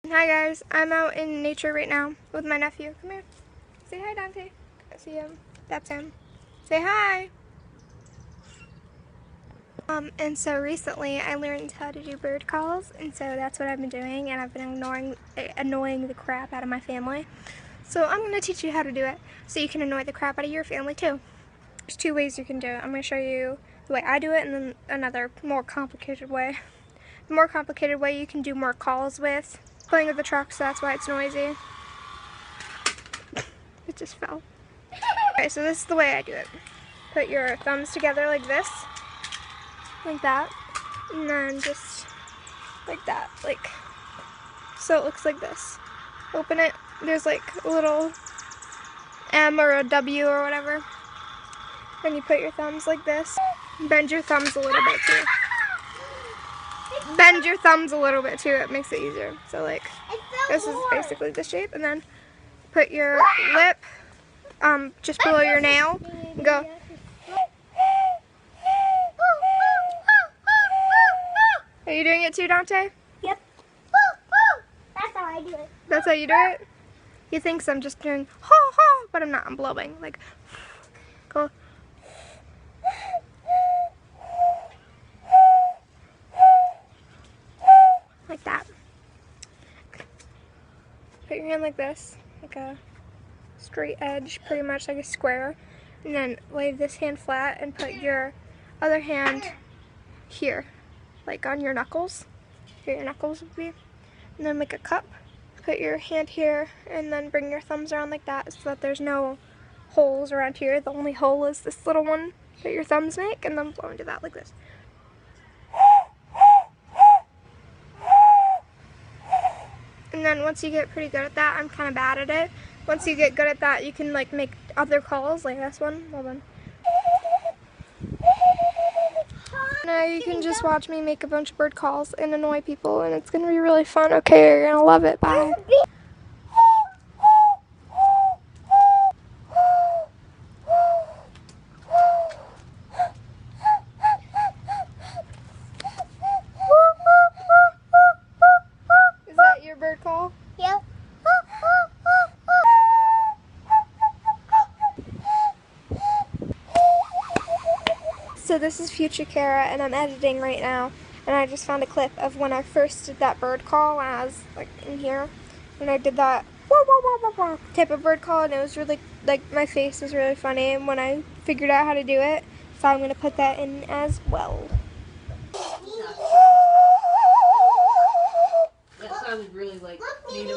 Hi guys, I'm out in nature right now with my nephew. Come here. Say hi, Dante. I see him. That's him. Say hi. And so recently I learned how to do bird calls, and so that's what I've been doing, and I've been annoying the crap out of my family. So I'm going to teach you how to do it so you can annoy the crap out of your family too. There's two ways you can do it. I'm going to show you the way I do it and then another more complicated way. The more complicated way you can do more calls with. Playing with the truck, so that's why it's noisy. It just fell. Okay, so this is the way I do it. Put your thumbs together like this. Like that. And then just like that. Like, so it looks like this. Open it. There's like a little M or a W or whatever. Then you put your thumbs like this. Bend your thumbs a little bit too. Bend your thumbs a little bit too. It makes it easier. So like, this is basically the shape. And then put your lip just below your nail and go. Are you doing it too, Dante? Yep. That's how I do it. That's how you do it? He thinks I'm just doing ho ho, but I'm not. I'm blowing. Like, go. Like that. Put your hand like this, like a straight edge, pretty much like a square. And then lay this hand flat and put your other hand here, like on your knuckles. Here your knuckles would be. And then make a cup. Put your hand here and then bring your thumbs around like that so that there's no holes around here. The only hole is this little one that your thumbs make, and then blow into that like this. And then once you get pretty good at that, I'm kind of bad at it. Once you get good at that, you can like make other calls like this one. Hold on. Now you can just watch me make a bunch of bird calls and annoy people, and it's going to be really fun. Okay, you're going to love it. Bye. Is that your bird call? Yep. So this is Future Kara, and I'm editing right now, and I just found a clip of when I first did that bird call when I was like in here, and I did that type of bird call, and it was really, like, my face was really funny when I figured out how to do it, so I'm going to put that in as well. That sounded really like, you know.